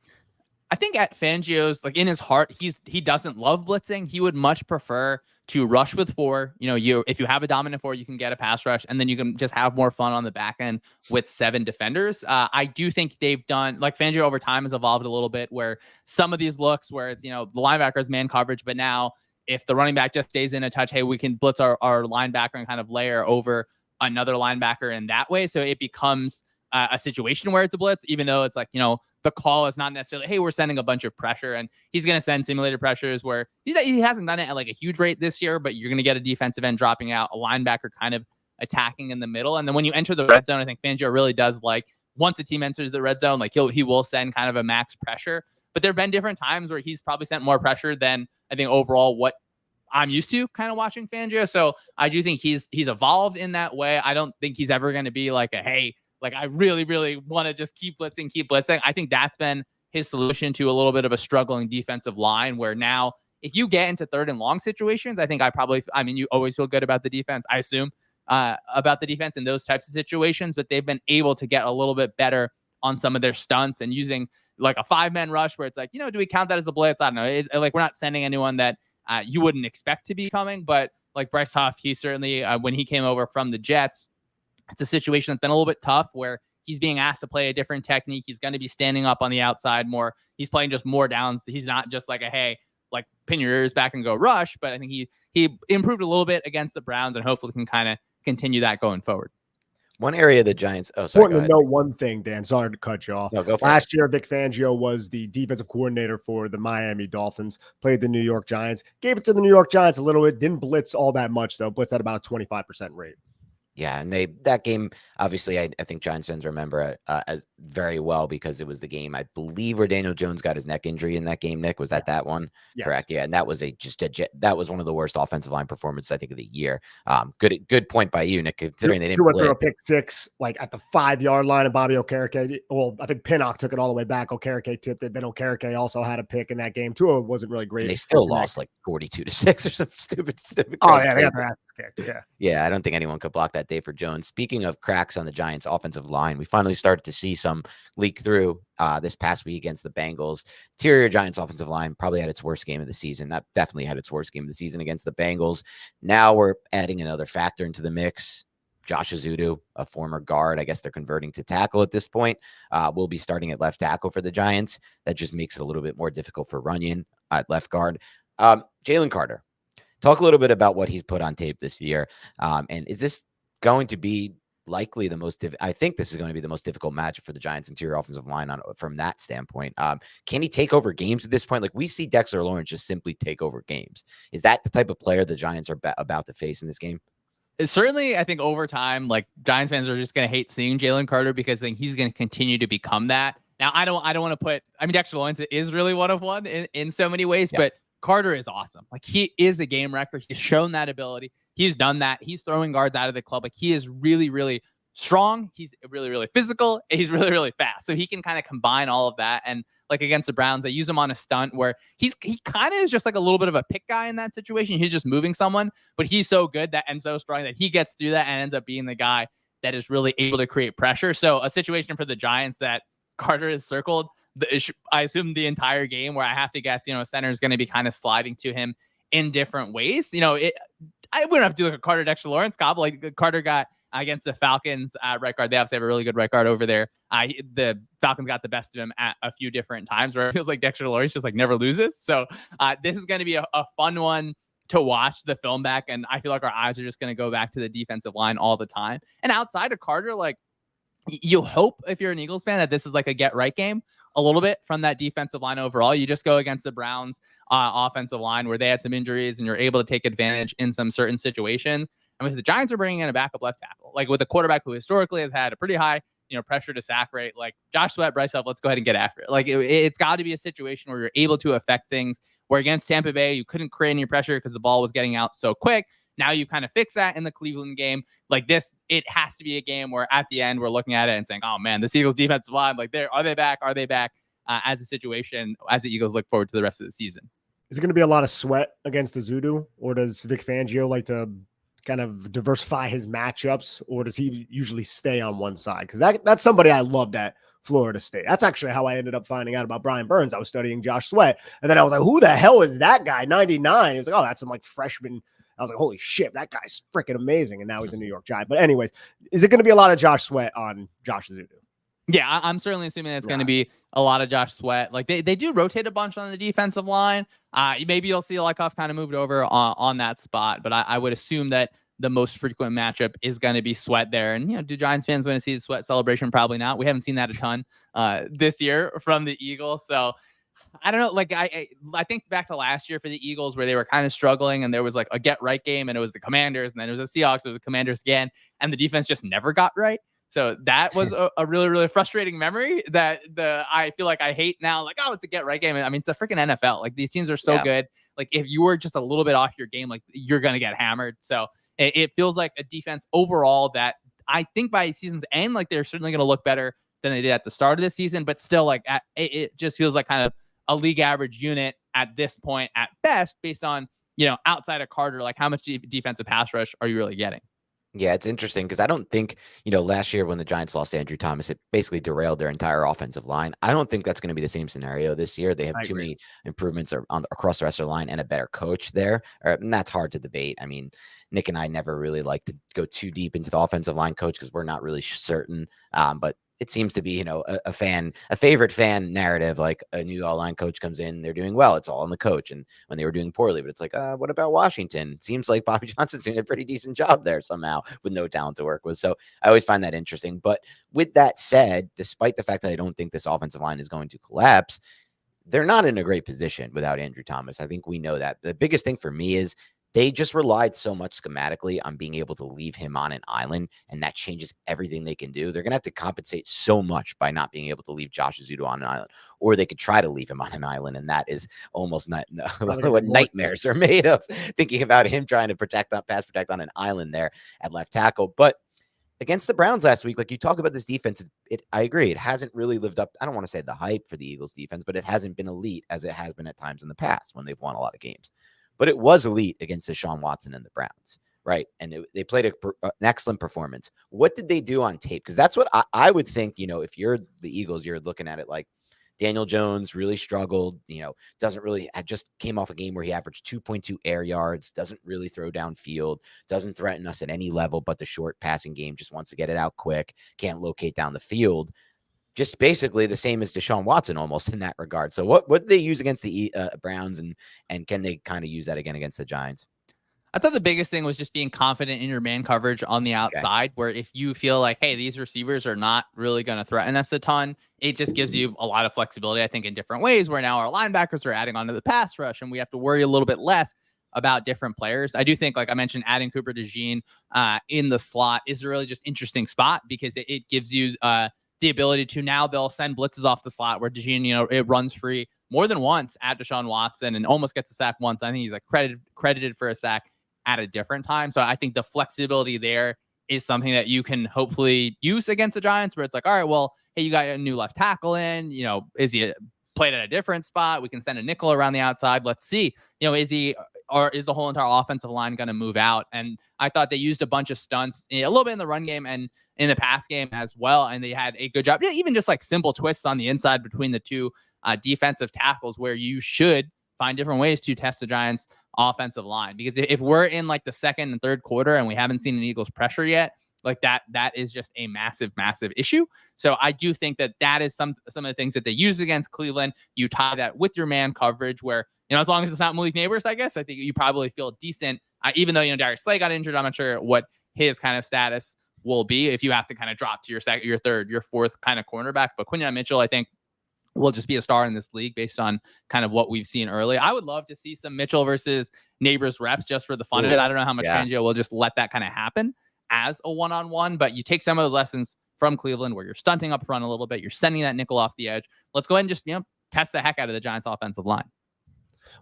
I think at Fangio's, like in his heart, he doesn't love blitzing. He would much prefer to rush with four. If you have a dominant four, you can get a pass rush, and then you can just have more fun on the back end with 7 defenders. I do think they've done, like Fangio over time has evolved a little bit where some of these looks where it's, the linebacker's man coverage, but now if the running back just stays in a touch, hey, we can blitz our linebacker and kind of layer over another linebacker in that way. So it becomes a situation where it's a blitz, even though it's like, the call is not necessarily, hey, we're sending a bunch of pressure, and he's going to send simulated pressures where he hasn't done it at like a huge rate this year, but you're going to get a defensive end dropping out, a linebacker kind of attacking in the middle. And then when you enter the red zone, I think Fangio really does like, once a team enters the red zone, like he will send kind of a max pressure, but there've been different times where he's probably sent more pressure than I think overall what I'm used to kind of watching Fangio. So I do think he's evolved in that way. I don't think he's ever going to be like hey, like I really, really want to just keep blitzing. I think that's been his solution to a little bit of a struggling defensive line where now if you get into 3rd and long situations, I think you always feel good about the defense, I assume, about the defense in those types of situations, but they've been able to get a little bit better on some of their stunts and using like a 5-man rush where it's like, do we count that as a blitz? I don't know. Like we're not sending anyone that you wouldn't expect to be coming, but like Bryce Huff, he certainly, when he came over from the Jets, it's a situation that's been a little bit tough where he's being asked to play a different technique. He's going to be standing up on the outside more. He's playing just more downs. He's not just like hey, like pin your ears back and go rush. But I think he improved a little bit against the Browns and hopefully can kind of continue that going forward. One area the Giants. Oh, sorry. Important to know one thing, Dan. Sorry to cut you off. No, go for Last year, Vic Fangio was the defensive coordinator for the Miami Dolphins, played the New York Giants, gave it to the New York Giants a little bit, didn't blitz all that much, though. Blitz at about a 25% rate. Yeah, and that game, obviously, I think Giants fans remember as very well because it was the game, I believe, where Daniel Jones got his neck injury in that game. Nick, was that one? Yes. Correct. Yeah, and that was that was one of the worst offensive line performances I think of the year. Good point by you, Nick. Considering they didn't throw a pick six like at the 5-yard line, and Bobby Okereke. Well, I think Pinnock took it all the way back. Okereke tipped it. Then Okereke also had a pick in that game. Tua wasn't really great. And they still lost like 42-6 or some stupid. Oh yeah, they got their ass kicked. Yeah. Yeah, I don't think anyone could block that day for Jones. Speaking of cracks on the Giants offensive line, we finally started to see some leak through this past week against the Bengals. Interior Giants offensive line probably had its worst game of the season. That definitely had its worst game of the season against the Bengals. Now we're adding another factor into the mix. Josh Azudu, a former guard, I guess they're converting to tackle at this point, will be starting at left tackle for the Giants. That just makes it a little bit more difficult for Runyon at left guard. Jalen Carter, talk a little bit about what he's put on tape this year. And is this going to be likely I think this is going to be the most difficult matchup for the Giants interior offensive line from that standpoint. Can he take over games at this point? Like we see Dexter Lawrence just simply take over games. Is that the type of player the Giants are about to face in this game? Certainly, I think over time, like Giants fans are just going to hate seeing Jalen Carter because I think he's going to continue to become that. Now, I don't want to Dexter Lawrence is really one of one in so many ways, but Carter is awesome. Like he is a game wrecker. He's shown that ability. He's done that. He's throwing guards out of the club. Like he is really, really strong. He's really, really physical. He's really, really fast. So he can kind of combine all of that. And like against the Browns, they use him on a stunt where he kind of is just like a little bit of a pick guy in that situation. He's just moving someone, but he's so good and so strong that he gets through that and ends up being the guy that is really able to create pressure. So a situation for the Giants that Carter is circled, I assume the entire game where I have to guess, center is going to be kind of sliding to him in different ways. I wouldn't have to do like a Carter Dexter Lawrence combo. Like Carter got against the Falcons right guard. They obviously have a really good right guard over there. The Falcons got the best of him at a few different times where it feels like Dexter Lawrence just like never loses. So this is going to be a fun one to watch the film back. And I feel like our eyes are just going to go back to the defensive line all the time. And outside of Carter, like you hope if you're an Eagles fan that this is like a get right game a little bit from that defensive line overall. You just go against the Browns offensive line where they had some injuries and you're able to take advantage in some certain situations. I mean, the Giants are bringing in a backup left tackle, like with a quarterback who historically has had a pretty high, pressure to sack rate, like Josh Sweat, Bryce Huff, let's go ahead and get after it. Like it's got to be a situation where you're able to affect things where against Tampa Bay, you couldn't create any pressure because the ball was getting out so quick. Now you kind of fix that in the Cleveland game. Like this, it has to be a game where at the end we're looking at it and saying, oh man, this Eagles defensive line, like are they back? Are they back as a situation as the Eagles look forward to the rest of the season? Is it going to be a lot of Sweat against the Zudu, or does Vic Fangio like to kind of diversify his matchups, or does he usually stay on one side? Because that's somebody I loved at Florida State. That's actually how I ended up finding out about Brian Burns. I was studying Josh Sweat, and then I was like, who the hell is that guy? 99. He was like, oh, that's some like freshman. I was like, holy shit, that guy's freaking amazing. And now he's a New York Giant. But anyways, is it going to be a lot of Josh Sweat on Josh Zudu? Yeah, I'm certainly assuming that's going to be a lot of Josh Sweat. Like they do rotate a bunch on the defensive line. Maybe you'll see Lykoff kind of moved over on that spot, but I would assume that the most frequent matchup is going to be Sweat there. And, do Giants fans want to see the Sweat celebration? Probably not. We haven't seen that a ton this year from the Eagles. So I don't know. Like I think back to last year for the Eagles where they were kind of struggling and there was like a get right game and it was the Commanders and then it was the Seahawks, it was the Commanders again, and the defense just never got right. So that was a really, really frustrating memory that I feel like I hate now. Like, oh, it's a get right game. I mean, it's a freaking NFL. Like these teams are so good. Like if you were just a little bit off your game, like you're going to get hammered. So it feels like a defense overall that I think by season's end, like they're certainly going to look better than they did at the start of the season, but still like it just feels like kind of a league average unit at this point at best based on, outside of Carter, like how much defensive pass rush are you really getting? Yeah, it's interesting because I don't think, last year when the Giants lost Andrew Thomas, it basically derailed their entire offensive line. I don't think that's going to be the same scenario this year. They have too many improvements across the rest of the line and a better coach there. And that's hard to debate. I mean, Nick and I never really like to go too deep into the offensive line coach because we're not really certain. But it seems to be, a favorite fan narrative, like a new all-line coach comes in, they're doing well. It's all on the coach. And when they were doing poorly, but it's like, what about Washington? It seems like Bobby Johnson's doing a pretty decent job there somehow with no talent to work with. So I always find that interesting. But with that said, despite the fact that I don't think this offensive line is going to collapse, they're not in a great position without Andrew Thomas. I think we know that. The biggest thing for me is they just relied so much schematically on being able to leave him on an island, and that changes everything they can do. They're going to have to compensate so much by not being able to leave Josh Zudo on an island, or they could try to leave him on an island, and that is almost not what nightmares are made of, thinking about him trying to pass protect on an island there at left tackle. But against the Browns last week, like you talk about this defense, I agree. It hasn't really lived up. I don't want to say the hype for the Eagles defense, but it hasn't been elite as it has been at times in the past when they've won a lot of games. But it was elite against Deshaun Watson and the Browns, right? And they played an excellent performance. What did they do on tape? Because that's what I would think, if you're the Eagles, you're looking at it like Daniel Jones really struggled, doesn't really, just came off a game where he averaged 2.2 air yards, doesn't really throw downfield, doesn't threaten us at any level but the short passing game, just wants to get it out quick, can't locate down the field. Just basically the same as Deshaun Watson almost in that regard. So what did they use against the Browns, and can they kind of use that again against the Giants? I thought the biggest thing was just being confident in your man coverage on the outside, where if you feel like, hey, these receivers are not really going to threaten us a ton, it just gives you a lot of flexibility, I think, in different ways, where now our linebackers are adding onto the pass rush and we have to worry a little bit less about different players. I do think, like I mentioned, adding Cooper DeJean in the slot is a really just interesting spot because it gives you the ability to, now they'll send blitzes off the slot where DeJean, it runs free more than once at Deshaun Watson and almost gets a sack once. I think he's like credited for a sack at a different time. So I think the flexibility there is something that you can hopefully use against the Giants, where it's like, all right, well, hey, you got a new left tackle in, is he played at a different spot? We can send a nickel around the outside. Let's see, is he, or is the whole entire offensive line going to move out? And I thought they used a bunch of stunts, a little bit in the run game and in the pass game as well. And they had a good job, even just like simple twists on the inside between the two defensive tackles, where you should find different ways to test the Giants offensive line. Because if we're in like the second and third quarter and we haven't seen an Eagles pressure yet, Like that is just a massive, massive issue. So I do think that is some of the things that they used against Cleveland. You tie that with your man coverage where, as long as it's not Malik Neighbors, I guess, I think you probably feel decent. Even though, Darius Slay got injured, I'm not sure what his kind of status will be if you have to kind of drop to your second, your third, your fourth kind of cornerback. But Quinyon Mitchell, I think, will just be a star in this league based on kind of what we've seen early. I would love to see some Mitchell versus Neighbors reps just for the fun of it. I don't know how much Fangio will just let that kind of happen as a one-on-one, but you take some of those lessons from Cleveland where you're stunting up front a little bit. You're sending that nickel off the edge. Let's go ahead and just, test the heck out of the Giants offensive line.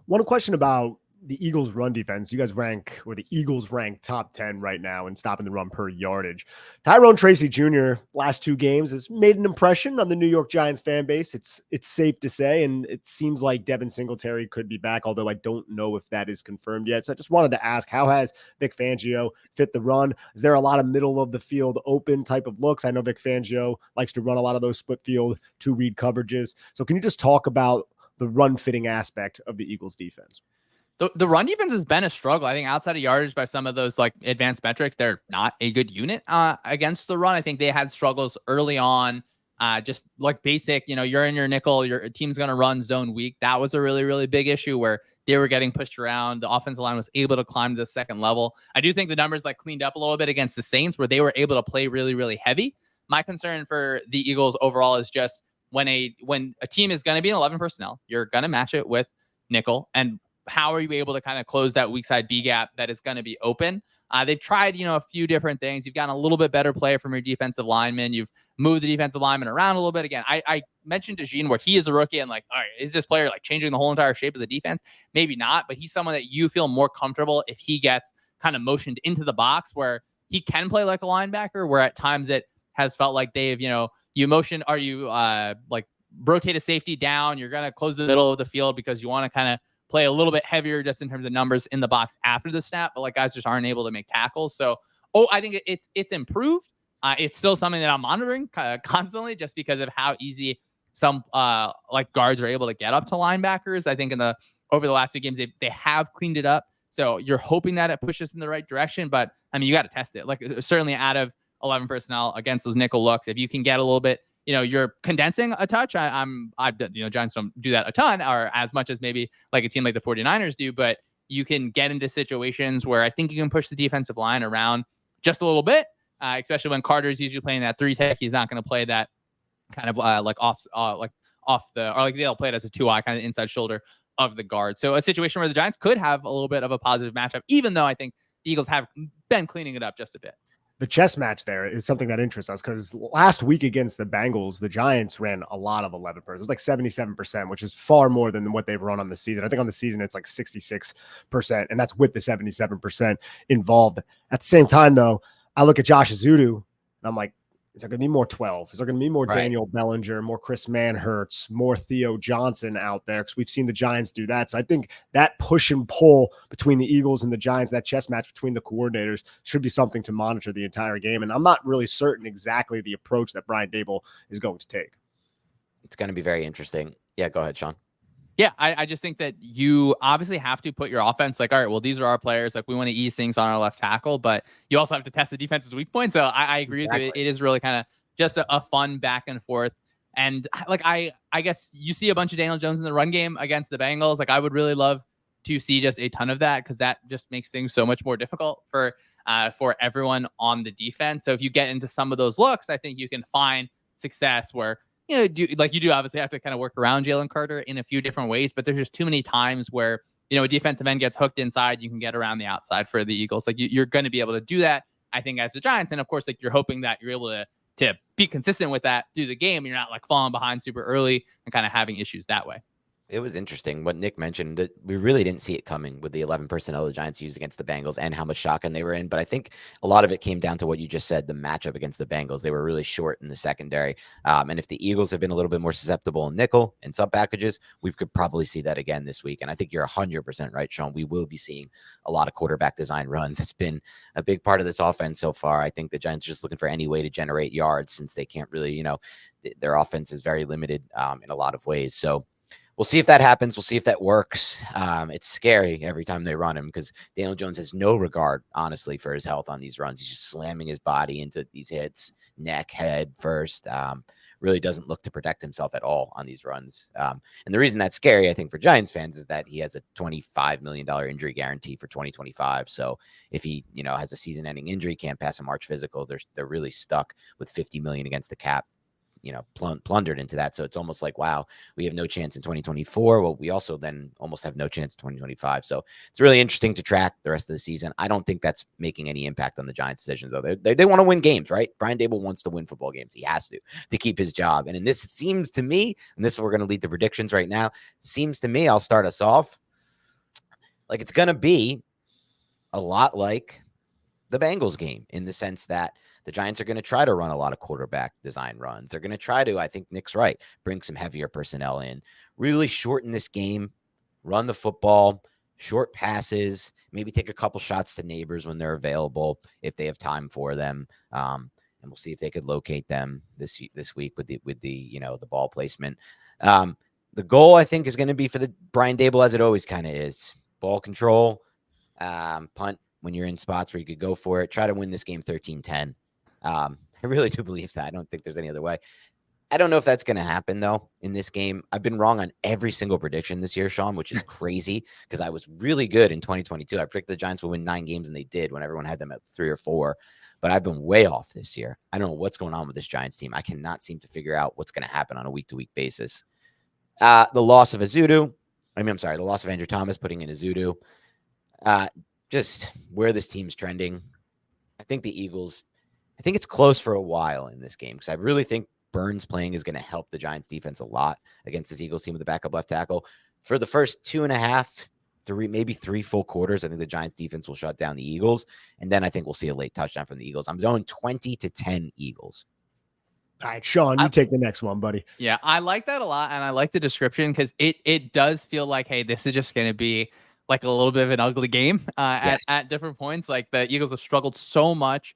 One question about the Eagles run defense. You guys the Eagles rank top 10 right now in stopping the run per yardage. Tyrone Tracy Jr. last 2 games has made an impression on the New York Giants fan base. It's safe to say, and it seems like Devin Singletary could be back, although I don't know if that is confirmed yet. So I just wanted to ask, how has Vic Fangio fit the run? Is there a lot of middle of the field open type of looks? I know Vic Fangio likes to run a lot of those split field 2-read coverages. So can you just talk about the run fitting aspect of the Eagles defense? The run defense has been a struggle. I think outside of yardage by some of those like advanced metrics, they're not a good unit against the run. I think they had struggles early on, just like basic, you're in your nickel, your team's going to run zone weak. That was a really, really big issue where they were getting pushed around. The offensive line was able to climb to the second level. I do think the numbers cleaned up a little bit against the Saints where they were able to play really, really heavy. My concern for the Eagles overall is just when a team is going to be an 11 personnel, you're going to match it with nickel, and how are you able to kind of close that weak side B gap that is going to be open? They've tried, a few different things. You've gotten a little bit better play from your defensive linemen. You've moved the defensive lineman around a little bit. Again, I mentioned DeJean where he is a rookie and all right, is this player changing the whole entire shape of the defense? Maybe not, but he's someone that you feel more comfortable if he gets kind of motioned into the box where he can play like a linebacker, where at times it has felt like they've, you motion, are you rotate a safety down? You're going to close the middle of the field because you want to kind of play a little bit heavier just in terms of numbers in the box after the snap, but guys just aren't able to make tackles. So, I think it's improved. It's still something that I'm monitoring constantly just because of how easy some guards are able to get up to linebackers. I think over the last few games, they have cleaned it up. So you're hoping that it pushes in the right direction, but I mean, you got to test it. Certainly out of 11 personnel against those nickel looks, if you can get a little bit, you're condensing a touch. Giants don't do that a ton or as much as maybe a team like the 49ers do, but you can get into situations where I think you can push the defensive line around just a little bit, especially when Carter's usually playing that 3 tech. He's not going to play that kind of they'll play it as a 2-eye kind of inside shoulder of the guard. So a situation where the Giants could have a little bit of a positive matchup, even though I think the Eagles have been cleaning it up just a bit. The chess match there is something that interests us because last week against the Bengals, the Giants ran a lot of 11 personnel. It was 77%, which is far more than what they've run on the season. I think on the season, it's 66%, and that's with the 77% involved. At the same time, though, I look at Josh Azudu, and I'm like, is there going to be more 12? Is there going to be more Daniel Bellinger, more Chris Manhertz, more Theo Johnson out there? Because we've seen the Giants do that. So I think that push and pull between the Eagles and the Giants, that chess match between the coordinators should be something to monitor the entire game. And I'm not really certain exactly the approach that Brian Daboll is going to take. It's going to be very interesting. Yeah, go ahead, Shawn. Yeah, I just think that you obviously have to put your offense all right, well, these are our players. We want to ease things on our left tackle, but you also have to test the defense's weak point. So I agree with you. It is really kind of just a fun back and forth. And I guess you see a bunch of Daniel Jones in the run game against the Bengals. I would really love to see just a ton of that because that just makes things so much more difficult for everyone on the defense. So if you get into some of those looks, I think you can find success where you do obviously have to kind of work around Jalen Carter in a few different ways, but there's just too many times where, a defensive end gets hooked inside, you can get around the outside for the Eagles. You're going to be able to do that, I think, as the Giants. And of course, you're hoping that you're able to be consistent with that through the game. You're not falling behind super early and kind of having issues that way. It was interesting what Nick mentioned that we really didn't see it coming with the 11 personnel the Giants used against the Bengals and how much shotgun they were in. But I think a lot of it came down to what you just said, the matchup against the Bengals. They were really short in the secondary. And if the Eagles have been a little bit more susceptible in nickel and sub packages, we could probably see that again this week. And I think you're 100% right, Shawn. We will be seeing a lot of quarterback design runs. It's been a big part of this offense so far. I think the Giants are just looking for any way to generate yards since they can't really, their offense is very limited in a lot of ways. So we'll see if that happens. We'll see if that works. It's scary every time they run him because Daniel Jones has no regard, honestly, for his health on these runs. He's just slamming his body into these hits, neck, head first. Really doesn't look to protect himself at all on these runs. And the reason that's scary, I think, for Giants fans is that he has a $25 million injury guarantee for 2025. So if he, has a season-ending injury, can't pass a March physical, they're really stuck with $50 million against the cap, plundered into that. So it's almost like, wow, we have no chance in 2024. Well, we also then almost have no chance in 2025. So it's really interesting to track the rest of the season. I don't think that's making any impact on the Giants' decisions, though. They want to win games, right? Brian Daboll wants to win football games. He has to keep his job. And in this, it seems to me, and this is we're going to lead to predictions right now, seems to me, I'll start us off, like it's going to be a lot like the Bengals game in the sense that the Giants are going to try to run a lot of quarterback design runs. They're going to try to, I think Nick's right, bring some heavier personnel in, really shorten this game, run the football, short passes, maybe take a couple shots to neighbors when they're available, if they have time for them. And we'll see if they could locate them this week with the ball placement. The goal, I think, is going to be for the Brian Daboll, as it always kind of is, ball control, punt when you're in spots where you could go for it, try to win this game 13-10. I really do believe that. I don't think there's any other way. I don't know if that's going to happen, though, in this game. I've been wrong on every single prediction this year, Shawn, which is crazy because I was really good in 2022. I predicted the Giants would win 9 games, and they did when everyone had them at 3 or 4. But I've been way off this year. I don't know what's going on with this Giants team. I cannot seem to figure out what's going to happen on a week-to-week basis. The loss of the loss of Andrew Thomas, putting in Azudu. Just where this team's trending. I think it's close for a while in this game because I really think Burns playing is going to help the Giants defense a lot against this Eagles team with the backup left tackle. For the first 2.5, 3, maybe 3 full quarters, I think the Giants defense will shut down the Eagles. And then I think we'll see a late touchdown from the Eagles. I'm going 20-10 Eagles. All right, Shawn, you take the next one, buddy. Yeah, I like that a lot. And I like the description because it does feel like, hey, this is just going to be like a little bit of an ugly game at different points. Like the Eagles have struggled so much,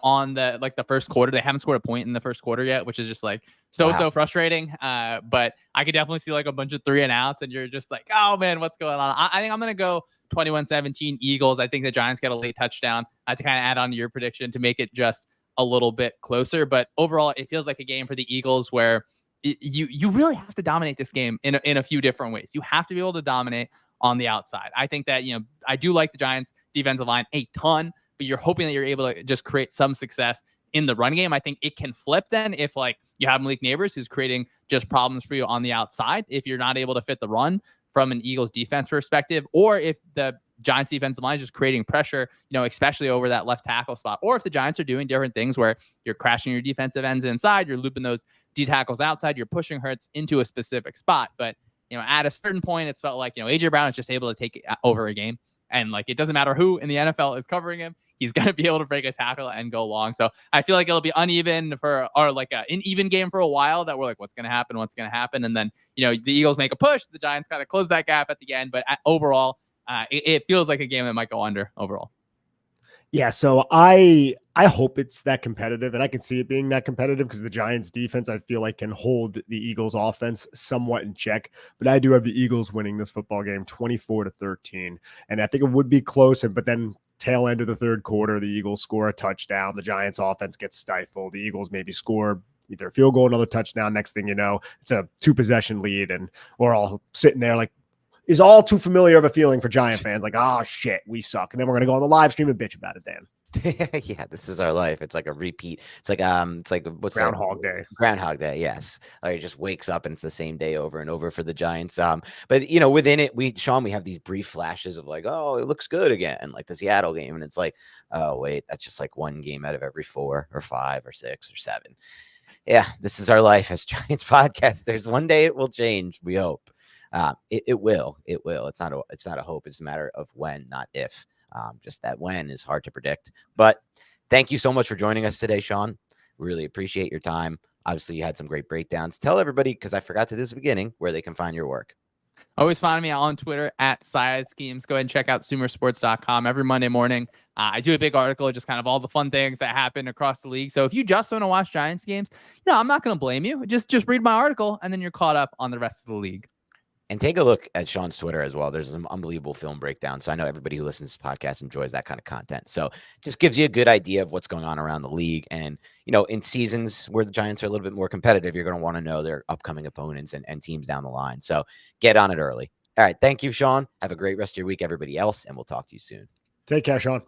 on the first quarter. They haven't scored a point in the first quarter yet, which is just like so frustrating. But I could definitely see like a bunch of 3 and outs, and you're just like, oh man, what's going on? I think I'm gonna go 21-17 Eagles. I think the Giants get a late touchdown to kind of add on to your prediction to make it just a little bit closer. But overall, it feels like a game for the Eagles where you really have to dominate this game in a few different ways. You have to be able to dominate on the outside. I think that, I do like the Giants defensive line a ton, but you're hoping that you're able to just create some success in the run game. I think it can flip then if like you have Malik Neighbors who's creating just problems for you on the outside, if you're not able to fit the run from an Eagles defense perspective, or if the Giants defensive line is just creating pressure, especially over that left tackle spot, or if the Giants are doing different things where you're crashing your defensive ends inside, you're looping those D tackles outside, you're pushing Hurts into a specific spot. But at a certain point, it's felt like, AJ Brown is just able to take over a game. And like, it doesn't matter who in the NFL is covering him. He's going to be able to break a tackle and go long. So I feel like it'll be uneven or like an even game for a while that we're like, what's going to happen? And then, the Eagles make a push. The Giants kind of close that gap at the end. But overall, it feels like a game that might go under overall. Yeah, so I hope it's that competitive, and I can see it being that competitive because the Giants defense, I feel like, can hold the Eagles offense somewhat in check. But I do have the Eagles winning this football game 24-13. And I think it would be close, but then tail end of the third quarter, the Eagles score a touchdown. The Giants offense gets stifled. The Eagles maybe score either a field goal, another touchdown. Next thing you know, it's a 2-possession lead, and we're all sitting there like, is all too familiar of a feeling for Giant fans. Like, oh shit, we suck. And then we're going to go on the live stream and bitch about it, Dan. Yeah, this is our life. It's like a repeat. It's like what's Groundhog Day. Groundhog Day, yes. Like it just wakes up and it's the same day over and over for the Giants. But within it, we have these brief flashes of like, oh, it looks good again, like the Seattle game, and it's like, oh wait, that's just like one game out of every 4 or 5 or 6 or 7. Yeah, this is our life as Giants podcasters. One day it will change. We hope. It will. It's not a hope. It's a matter of when, not if. Just that when is hard to predict. But thank you so much for joining us today, Shawn. Really appreciate your time. Obviously, you had some great breakdowns. Tell everybody, because I forgot to do this at the beginning, where they can find your work. Always find me on Twitter at Syed Schemes. Go ahead and check out sumersports.com every Monday morning. I do a big article, just kind of all the fun things that happen across the league. So if you just want to watch Giants games, I'm not going to blame you. Just read my article, and then you're caught up on the rest of the league. And take a look at Sean's Twitter as well. There's some unbelievable film breakdown. So I know everybody who listens to this podcast enjoys that kind of content. So just gives you a good idea of what's going on around the league. And, in seasons where the Giants are a little bit more competitive, you're going to want to know their upcoming opponents and teams down the line. So get on it early. All right. Thank you, Sean. Have a great rest of your week, everybody else. And we'll talk to you soon. Take care, Sean.